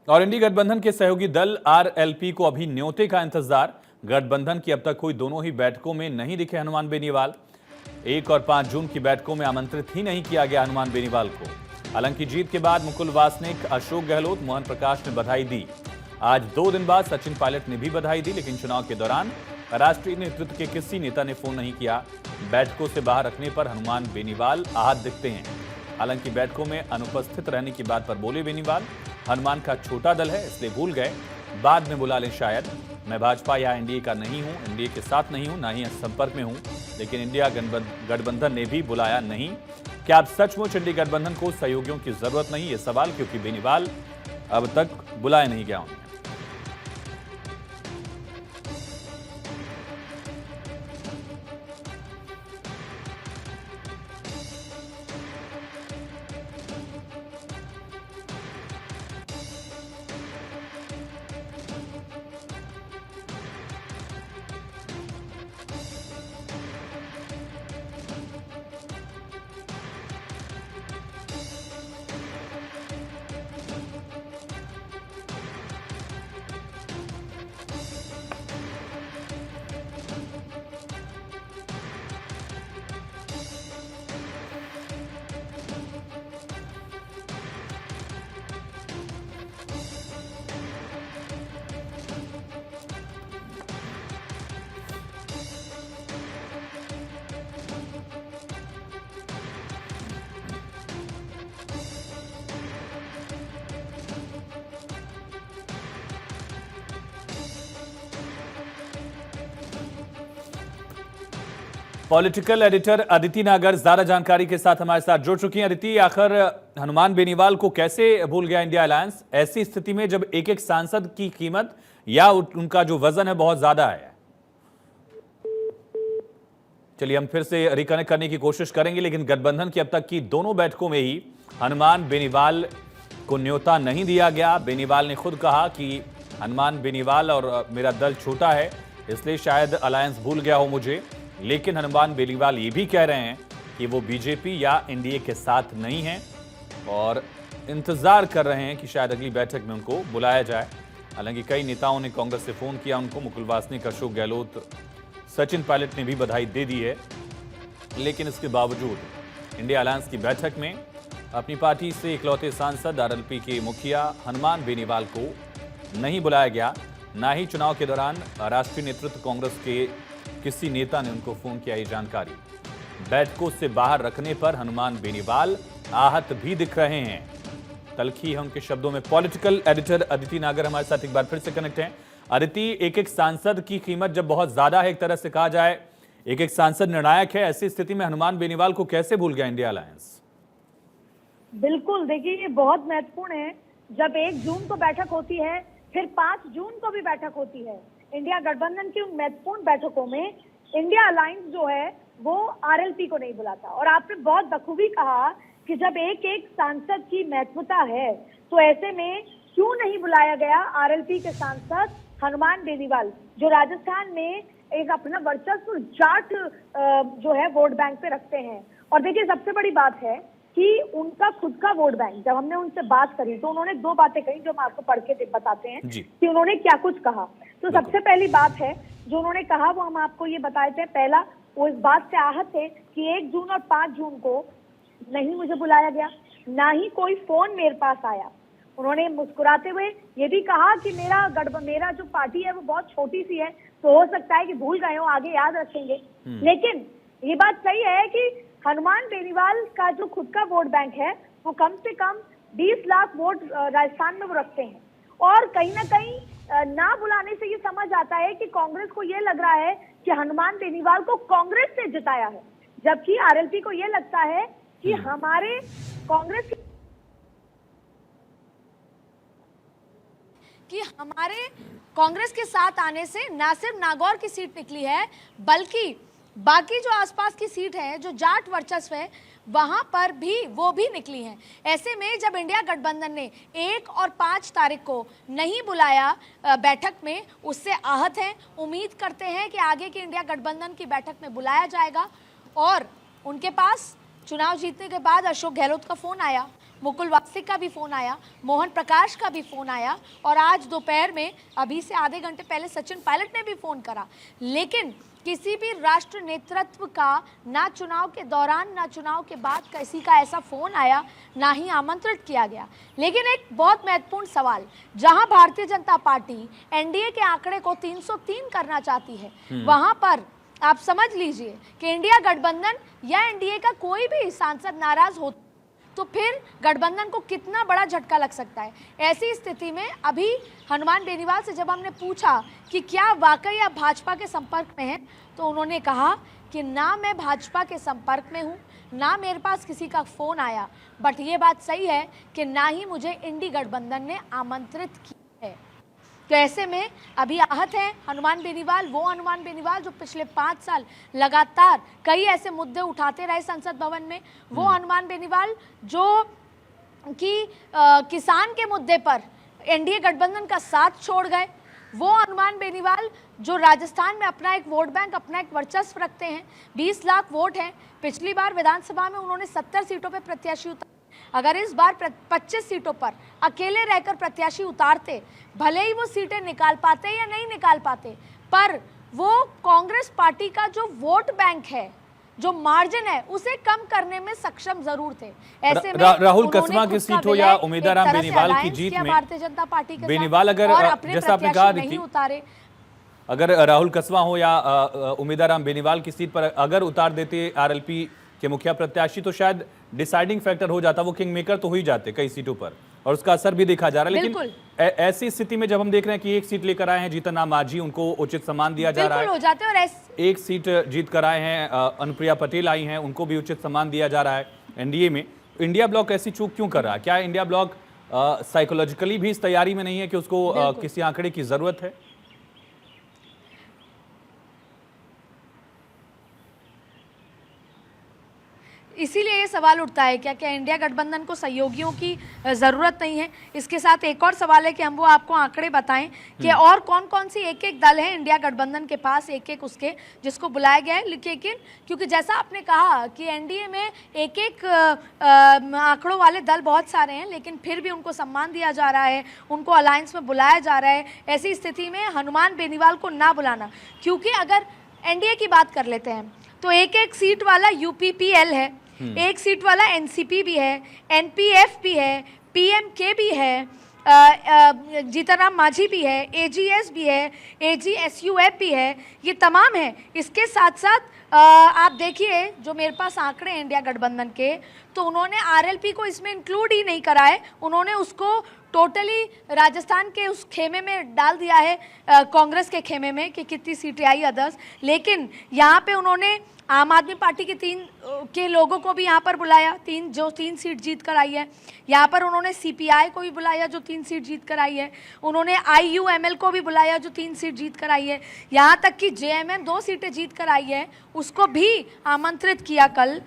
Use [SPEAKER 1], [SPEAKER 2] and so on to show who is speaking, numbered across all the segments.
[SPEAKER 1] और इंडी गठबंधन के सहयोगी दल आरएलपी को अभी न्योते का इंतजार। गठबंधन की अब तक हुई दोनों ही बैठकों में नहीं दिखे हनुमान बेनीवाल। 1 और 5 जून की बैठकों में आमंत्रित ही नहीं किया गया हनुमान बेनीवाल को। हालांकि जीत के बाद मुकुल वासनिक, अशोक गहलोत, मोहन प्रकाश ने बधाई दी। आज 2 दिन बाद सचिन पायलट ने भी बधाई दी, लेकिन चुनाव के दौरान राष्ट्रीय नेतृत्व के किसी नेता ने फोन नहीं किया। बैठकों से बाहर रखने पर हनुमान बेनीवाल आहत दिखते हैं। हालांकि बैठकों में अनुपस्थित रहने की बात पर बोले बेनीवाल, हनुमान का छोटा दल है इसलिए भूल गए, बाद में बुला लें शायद। मैं भाजपा या एनडीए का नहीं हूं, एनडीए के साथ नहीं हूं, ना ही संपर्क में हूं, लेकिन इंडिया गठबंधन ने भी बुलाया नहीं। क्या अब सचमुच इंडिया गठबंधन को सहयोगियों की जरूरत नहीं, ये सवाल, क्योंकि बेनीवाल अब तक बुलाए नहीं गया उन्हें। पॉलिटिकल एडिटर अदिति नागर ज्यादा जानकारी के साथ हमारे साथ जुड़ चुकी हैं। अदिति, आखिर हनुमान बेनीवाल को कैसे भूल गया इंडिया अलायंस ऐसी स्थिति में जब एक एक सांसद की कीमत या उनका जो वजन है बहुत ज्यादा है? चलिए हम फिर से रिकनेक्ट करने की कोशिश करेंगे, लेकिन गठबंधन की अब तक की दोनों बैठकों में ही हनुमान बेनीवाल को न्योता नहीं दिया गया। बेनीवाल ने खुद कहा कि हनुमान बेनीवाल और मेरा दल छोटा है इसलिए शायद अलायंस भूल गया हो मुझे, लेकिन हनुमान बेनीवाल ये भी कह रहे हैं कि वो बीजेपी या एनडीए के साथ नहीं हैं और इंतजार कर रहे हैं कि शायद अगली बैठक में उनको बुलाया जाए। हालांकि कई नेताओं ने कांग्रेस से फोन किया उनको, मुकुल वासनिक, अशोक गहलोत, सचिन पायलट ने भी बधाई दे दी है, लेकिन इसके बावजूद इंडिया अलायंस की बैठक में अपनी पार्टी से इकलौते सांसद आरएलपी के मुखिया हनुमान बेनीवाल को नहीं बुलाया गया। ना ही चुनाव के दौरान राष्ट्रीय नेतृत्व कांग्रेस के किसी नेता ने उनको फोन किया। ये जानकारी बैठकों से बाहर रखने पर हनुमान बेनीवाल आहत भी दिख रहे हैं। तलखी है उनके शब्दों में। पॉलिटिकल एडिटर अदिति नागर हमारे साथ एक बार फिर से कनेक्ट हैं। अदिति, एक एक सांसद की कीमत जब बहुत ज्यादा है, एक तरह से कहा जाए एक एक सांसद निर्णायक है, ऐसी स्थिति में हनुमान बेनीवाल को कैसे भूल गया इंडिया अलायंस?
[SPEAKER 2] बिल्कुल, देखिए ये बहुत महत्वपूर्ण है। जब 1 जून को बैठक होती है, फिर 5 जून को भी बैठक होती है। इंडिया गठबंधन की उन महत्वपूर्ण बैठकों में इंडिया अलायंस जो है वो आरएलपी को नहीं बुलाता। और आपने बहुत बखूबी कहा कि जब एक एक सांसद की महत्वता है तो ऐसे में क्यों नहीं बुलाया गया आरएलपी के सांसद हनुमान बेनीवाल, जो राजस्थान में एक अपना वर्चस्व जाट जो है वोट बैंक पे रखते हैं। और देखिए सबसे बड़ी बात है कि उनका खुद का वोट बैंक, जब हमने उनसे बात करी तो उन्होंने 2 बातें कही जो हम आपको पढ़ के बताते हैं कि उन्होंने क्या कुछ कहा। तो सबसे पहली बात है जो उन्होंने कहा वो हम आपको ये बताए थे। पहला, वो इस बात से आहत थे कि 1 जून और 5 जून को नहीं मुझे बुलाया गया, ना ही कोई फोन मेरे पास आया। उन्होंने मुस्कुराते हुए ये भी कहा कि मेरा जो पार्टी है वो बहुत छोटी सी है, तो हो सकता है कि भूल गए हो, आगे याद रखेंगे। लेकिन ये बात सही है कि हनुमान बेनीवाल का जो खुद का वोट बैंक है वो कम से कम 20 लाख वोट राजस्थान में वो रखते हैं। और कहीं ना कहीं ना बुलाने से ये समझ आता है कि कांग्रेस को ये लग रहा है कि हनुमान बेनीवाल को कांग्रेस से जिताया है, जबकि आरएलपी को ये लगता है कि हमारे
[SPEAKER 3] कांग्रेस के साथ आने से ना सिर्फ नागौर की सीट निकली है, बल्कि बाकी जो आसपास की सीट है, जो जाट वर्चस्व है, वहां पर भी वो भी निकली हैं। ऐसे में जब इंडिया गठबंधन ने 1 और 5 तारीख को नहीं बुलाया बैठक में, उससे आहत हैं। उम्मीद करते हैं कि आगे की इंडिया गठबंधन की बैठक में बुलाया जाएगा। और उनके पास चुनाव जीतने के बाद अशोक गहलोत का फोन आया मुकुल वासनिक का भी फोन आया, मोहन प्रकाश का भी फोन आया, और आज दोपहर में अभी से आधे घंटे पहले सचिन पायलट ने भी फोन करा। लेकिन किसी भी राष्ट्र नेतृत्व का ना चुनाव के दौरान ना चुनाव के बाद किसी का ऐसा फोन आया, ना ही आमंत्रित किया गया। लेकिन एक बहुत महत्वपूर्ण सवाल, जहां भारतीय जनता पार्टी एनडीए के आंकड़े को 303 करना चाहती है, वहां पर आप समझ लीजिए कि इंडिया गठबंधन या एनडीए का कोई भी सांसद नाराज हो तो फिर गठबंधन को कितना बड़ा झटका लग सकता है। ऐसी स्थिति में अभी हनुमान बेनीवाल से जब हमने पूछा कि क्या वाकई आप भाजपा के संपर्क में हैं, तो उन्होंने कहा कि ना मैं भाजपा के संपर्क में हूं, ना मेरे पास किसी का फ़ोन आया, बट ये बात सही है कि ना ही मुझे इंडी गठबंधन ने आमंत्रित किया है। तो ऐसे में अभी आहत हैं हनुमान बेनीवाल, वो हनुमान बेनीवाल जो पिछले 5 साल लगातार कई ऐसे मुद्दे उठाते रहे संसद भवन में, वो हनुमान बेनीवाल जो कि किसान के मुद्दे पर एनडीए गठबंधन का साथ छोड़ गए, वो हनुमान बेनीवाल जो राजस्थान में अपना एक वोट बैंक, अपना एक वर्चस्व रखते हैं। 20 लाख वोट हैं, पिछली बार विधानसभा में उन्होंने 70 सीटों पर प्रत्याशी उतारे। अगर इस बार 25 सीटों पर अकेले रहकर प्रत्याशी उतारते, भले ही वो सीटें निकाल पाते या नहीं निकाल पाते, पर वो कांग्रेस पार्टी का जो वोट बैंक है, जो मार्जिन है, उसे कम करने में सक्षम जरूर थे। ऐसे में
[SPEAKER 1] राहुल कसवा की सीट हो या उम्मीदवार बेनीवाल की जीत में
[SPEAKER 3] भारतीय जनता पार्टी के
[SPEAKER 1] बेनीवाल अगर जैसा आपने कहा नहीं
[SPEAKER 3] उतारे,
[SPEAKER 1] अगर राहुल कसवा हो या उम्मीदवार बेनीवाल की सीट पर अगर उतार देते आरएलपी के मुखिया प्रत्याशी, तो शायद डिसाइडिंग फैक्टर हो जाता, वो किंग मेकर तो हो ही जाते कई सीटों पर, और उसका असर भी देखा जा रहा है। लेकिन ऐसी स्थिति में जब हम देख रहे हैं कि एक सीट लेकर आए हैं जीतन राम मांझी, उनको उचित सम्मान दिया जा रहा है,
[SPEAKER 3] हो जाते, और
[SPEAKER 1] एक सीट जीत कर आए हैं अनुप्रिया पटेल आई हैं, उनको भी उचित सम्मान दिया जा रहा है एनडीए में। इंडिया ब्लॉक ऐसी चूक क्यों कर रहा है? क्या इंडिया ब्लॉक साइकोलॉजिकली भी इस तैयारी में नहीं है कि उसको किसी आंकड़े की जरूरत है?
[SPEAKER 3] इसीलिए ये सवाल उठता है क्या इंडिया गठबंधन को सहयोगियों की ज़रूरत नहीं है। इसके साथ एक और सवाल है कि हम वो आपको आंकड़े बताएं कि और कौन कौन सी एक दल है इंडिया गठबंधन के पास, एक उसके जिसको बुलाया गया है। लेकिन क्योंकि जैसा आपने कहा कि एनडीए में एक आंकड़ों वाले दल बहुत सारे हैं, लेकिन फिर भी उनको सम्मान दिया जा रहा है, उनको अलायंस में बुलाया जा रहा है। ऐसी स्थिति में हनुमान बेनीवाल को ना बुलाना, क्योंकि अगर एनडीए की बात कर लेते हैं तो एक सीट वाला यूपीपीएल है, एक सीट वाला एनसीपी भी है, एनपीएफ भी है, पीएमके भी है, जीतन राम मांझी भी है, एजीएस भी है, एजीएसयूएफ भी है, ये तमाम है। इसके साथ साथ आप देखिए जो मेरे पास आंकड़े हैं इंडिया गठबंधन के, तो उन्होंने आरएलपी को इसमें इंक्लूड ही नहीं करा है, उन्होंने उसको टोटली राजस्थान के उस खेमे में डाल दिया है, कांग्रेस के खेमे में कि कितनी सीटें आई अदर्स। लेकिन यहाँ पे उन्होंने आम आदमी पार्टी के 3 के लोगों को भी यहाँ पर बुलाया, 3 सीट जीत कर आई है। यहाँ पर उन्होंने सीपीआई को भी बुलाया जो 3 सीट जीत कर आई है, उन्होंने आईयूएमएल को भी बुलाया जो 3 सीट जीत कर आई है, यहाँ तक कि जेएमएम 2 सीटें जीत कर आई है, उसको भी आमंत्रित किया कल,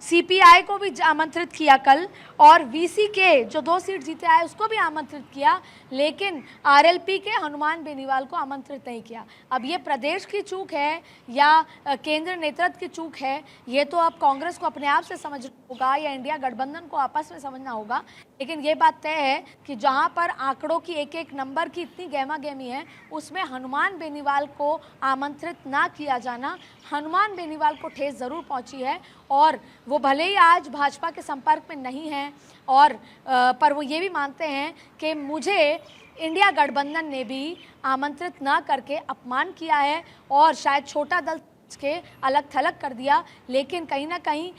[SPEAKER 3] सीपीआई को भी आमंत्रित किया कल, और वीसी के जो 2 सीट जीते आए उसको भी आमंत्रित किया, लेकिन आरएलपी के हनुमान बेनीवाल को आमंत्रित नहीं किया। अब ये प्रदेश की चूक है या केंद्र नेतृत्व की चूक है, ये तो अब कांग्रेस को अपने आप से समझना होगा या इंडिया गठबंधन को आपस में समझना होगा। लेकिन ये बात तय है कि जहां पर आंकड़ों की एक नंबर की इतनी गहमा गहमी है, उसमें हनुमान बेनीवाल को आमंत्रित ना किया जाना हनुमान बेनीवाल को ठेस ज़रूर पहुंची है। और वो भले ही आज भाजपा के संपर्क में नहीं हैं, और पर वो ये भी मानते हैं कि मुझे इंडिया गठबंधन ने भी आमंत्रित ना करके अपमान किया है और शायद छोटा दल के अलग थलग कर दिया। लेकिन कहीं ना कहीं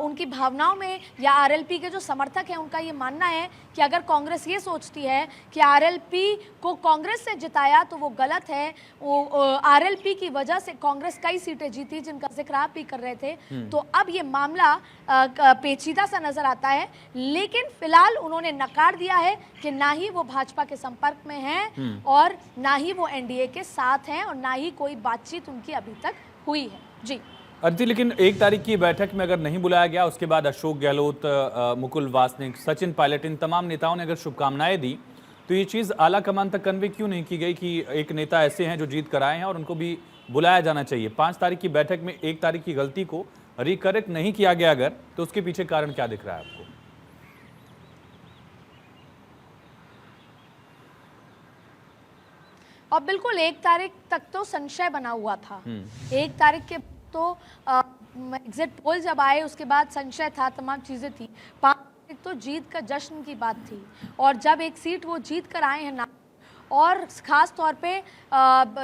[SPEAKER 3] उनकी भावनाओं में या आरएलपी के जो समर्थक हैं उनका ये मानना है कि अगर कांग्रेस ये सोचती है कि आरएलपी को कांग्रेस से जिताया तो वो गलत है। वो आरएलपी की वजह से कांग्रेस कई सीटें जीती जिनका जिक्र आप भी कर रहे थे। तो अब ये मामला पेचीदा सा नजर आता है, लेकिन फिलहाल उन्होंने नकार दिया है कि ना ही वो भाजपा के संपर्क में हैं और ना ही वो एनडीए के साथ हैं और ना ही कोई बातचीत उनकी अभी तक हुई है। जी
[SPEAKER 1] अदिति, लेकिन 1 तारीख की बैठक में अगर नहीं बुलाया गया, उसके बाद अशोक गहलोत, मुकुल वासनिक, सचिन पायलट, इन तमाम नेताओं ने अगर शुभकामनाएं दी, तो ये चीज़ आला कमान तक कन्वे क्यों नहीं की गई कि एक नेता ऐसे हैं जो जीत कर आए हैं और उनको भी बुलाया जाना चाहिए? 5 तारीख की बैठक में 1 तारीख की गलती को रिकरेक्ट नहीं किया गया अगर, तो उसके पीछे कारण क्या दिख रहा है आपको?
[SPEAKER 3] और बिल्कुल 1 तारीख तक तो संशय बना हुआ था। 1 तारीख के तो एग्जिट पोल जब आए उसके बाद संशय था, तमाम चीजें थी। 5 तारीख तो जीत का जश्न की बात थी, और जब एक सीट वो जीत कर आए हैं ना, और खास तौर पे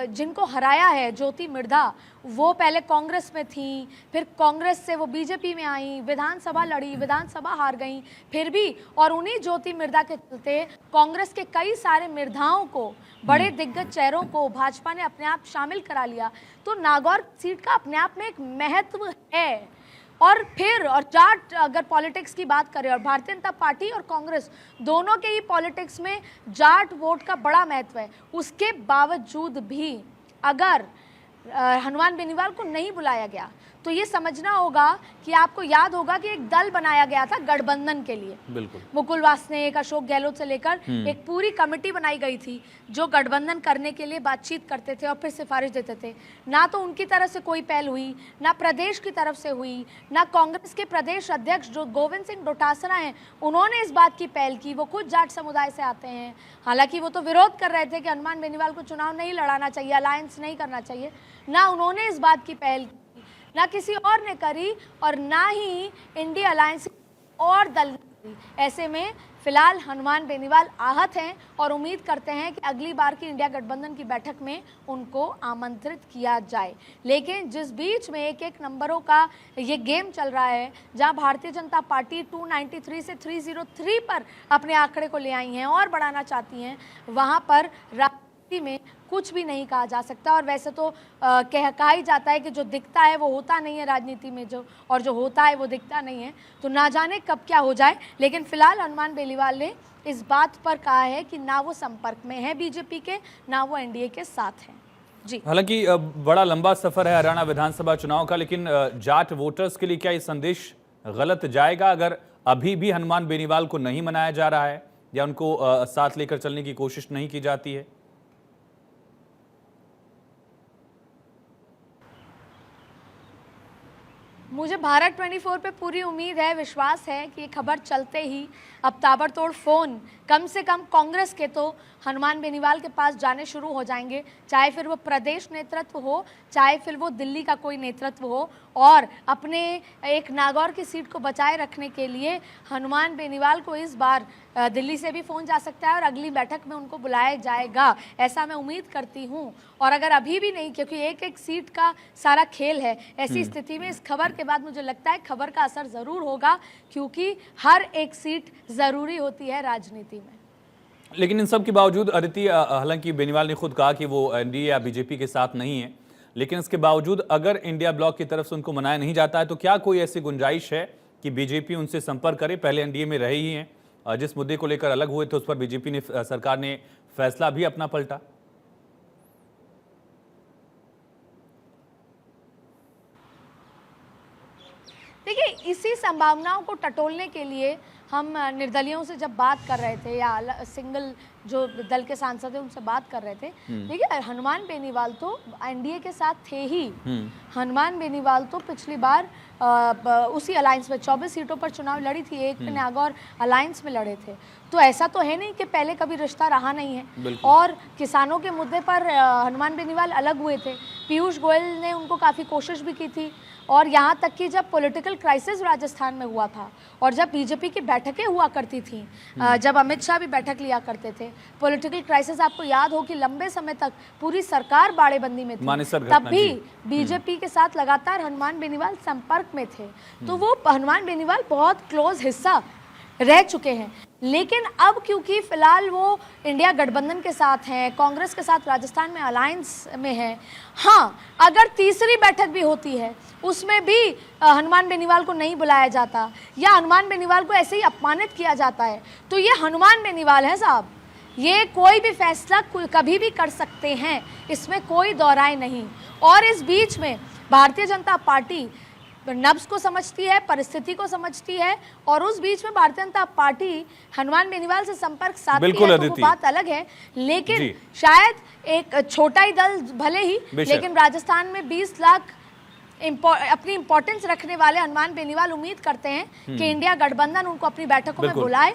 [SPEAKER 3] जिनको हराया है ज्योति मिर्धा, वो पहले कांग्रेस में थी, फिर कांग्रेस से वो बीजेपी में आई, विधानसभा लड़ी, विधानसभा हार गई, फिर भी, और उन्हीं ज्योति मिर्धा के चलते कांग्रेस के कई सारे मिर्धाओं को, बड़े दिग्गज चेहरों को भाजपा ने अपने आप शामिल करा लिया। तो नागौर सीट का अपने आप में एक महत्व है। और फिर जाट अगर पॉलिटिक्स की बात करें, और भारतीय जनता पार्टी और कांग्रेस दोनों के ही पॉलिटिक्स में जाट वोट का बड़ा महत्व है, उसके बावजूद भी अगर हनुमान बेनीवाल को नहीं बुलाया गया तो ये समझना होगा कि आपको याद होगा कि एक दल बनाया गया था गठबंधन के लिए।
[SPEAKER 1] बिल्कुल।
[SPEAKER 3] मुकुल वासनिक, अशोक गहलोत से लेकर एक पूरी कमेटी बनाई गई थी जो गठबंधन करने के लिए बातचीत करते थे और फिर सिफारिश देते थे। ना तो उनकी तरफ से कोई पहल हुई, ना प्रदेश की तरफ से हुई, ना कांग्रेस के प्रदेश अध्यक्ष जो गोविंद सिंह डोटासरा हैं उन्होंने इस बात की पहल की। वो खुद जाट समुदाय से आते हैं, हालांकि वो तो विरोध कर रहे थे कि हनुमान बेनीवाल को चुनाव नहीं लड़ाना चाहिए, अलायंस नहीं करना चाहिए। ना उन्होंने इस बात की पहल की, ना किसी और ने करी, और ना ही इंडिया अलायंस और दल ने करी। ऐसे में फिलहाल हनुमान बेनीवाल आहत हैं और उम्मीद करते हैं कि अगली बार की इंडिया गठबंधन की बैठक में उनको आमंत्रित किया जाए। लेकिन जिस बीच में एक एक नंबरों का ये गेम चल रहा है, जहां भारतीय जनता पार्टी 293 से 303 पर अपने आंकड़े को ले आई हैं और बढ़ाना चाहती हैं, वहां पर राजनीति में कुछ भी नहीं कहा जा सकता। और वैसे तो कहा ही जाता है कि जो दिखता है वो होता नहीं है राजनीति में, जो होता है वो दिखता नहीं है। तो ना जाने कब क्या हो जाए। लेकिन फिलहाल हनुमान बेनीवाल ने इस बात पर कहा है कि ना वो संपर्क में है बीजेपी के, ना वो एनडीए के साथ हैं। जी,
[SPEAKER 1] हालांकि बड़ा लंबा सफर है हरियाणा विधानसभा चुनाव का, लेकिन जाट वोटर्स के लिए क्या ये संदेश गलत जाएगा अगर अभी भी हनुमान बेनीवाल को नहीं मनाया जा रहा है या उनको साथ लेकर चलने की कोशिश नहीं की जाती है?
[SPEAKER 3] मुझे भारत 24 पे पूरी उम्मीद है, विश्वास है कि ये खबर चलते ही अब ताबड़तोड़ फ़ोन कम से कम कांग्रेस के तो हनुमान बेनीवाल के पास जाने शुरू हो जाएंगे, चाहे फिर वो प्रदेश नेतृत्व हो, चाहे फिर वो दिल्ली का कोई नेतृत्व हो। और अपने एक नागौर की सीट को बचाए रखने के लिए हनुमान बेनीवाल को इस बार दिल्ली से भी फ़ोन जा सकता है और अगली बैठक में उनको बुलाया जाएगा, ऐसा मैं उम्मीद करती हूँ। और अगर अभी भी नहीं, क्योंकि एक एक सीट का सारा खेल है, ऐसी स्थिति में इस खबर के बाद मुझे लगता है खबर का असर ज़रूर होगा, क्योंकि हर एक सीट ज़रूरी होती है राजनीति में।
[SPEAKER 1] लेकिन इन सब के बावजूद अदिति, हालांकि बेनीवाल ने खुद कहा कि वो एनडीए या बीजेपी के साथ नहीं है, लेकिन इसके बावजूद अगर इंडिया ब्लॉक की तरफ से उनको मनाया नहीं जाता है तो क्या कोई ऐसी गुंजाइश है कि बीजेपी उनसे संपर्क करे? पहले एनडीए में रहे ही हैं, जिस मुद्दे को लेकर अलग हुए थे उस पर बीजेपी ने, सरकार ने फैसला भी अपना पलटा।
[SPEAKER 3] देखिए, इसी संभावनाओं को टटोलने के लिए हम निर्दलियों से जब बात कर रहे थे या सिंगल जो दल के सांसद हैं उनसे बात कर रहे थे, देखिए हनुमान बेनीवाल तो एनडीए के साथ थे ही। हनुमान बेनीवाल तो पिछली बार उसी अलायंस में 24 सीटों पर चुनाव लड़ी थी, एक नागौर अलायंस में लड़े थे। तो ऐसा तो है नहीं कि पहले कभी रिश्ता रहा नहीं है। और किसानों के मुद्दे पर हनुमान बेनीवाल अलग हुए थे, पीयूष गोयल ने उनको काफ़ी कोशिश भी की थी। और यहाँ तक कि जब पॉलिटिकल क्राइसिस राजस्थान में हुआ था और जब बीजेपी की बैठकें हुआ करती थी, जब अमित शाह भी बैठक लिया करते थे, पॉलिटिकल क्राइसिस आपको याद हो कि लंबे समय तक पूरी सरकार बाड़ेबंदी में थी, तब भी बीजेपी के साथ लगातार हनुमान बेनीवाल संपर्क में थे। तो वो हनुमान बेनीवाल बहुत क्लोज हिस्सा रह चुके हैं। लेकिन अब क्योंकि फिलहाल वो इंडिया गठबंधन के साथ हैं, कांग्रेस के साथ राजस्थान में अलायंस में है, हाँ अगर तीसरी बैठक भी होती है उसमें भी हनुमान बेनीवाल को नहीं बुलाया जाता या हनुमान बेनीवाल को ऐसे ही अपमानित किया जाता है, तो ये हनुमान बेनीवाल है साहब, ये कोई भी फैसला कभी भी कर सकते हैं, इसमें कोई दौराय नहीं। और इस बीच में भारतीय जनता पार्टी नब्ज को समझती है, परिस्थिति को समझती है, और उस बीच में भारतीय जनता पार्टी हनुमान बेनीवाल से संपर्क साधती है, तो वो बात अलग है। लेकिन शायद एक छोटा ही दल भले ही, लेकिन राजस्थान में 20 लाख अपनी इंपॉर्टेंस रखने वाले हनुमान बेनीवाल उम्मीद करते हैं कि इंडिया गठबंधन उनको अपनी बैठकों में बुलाए।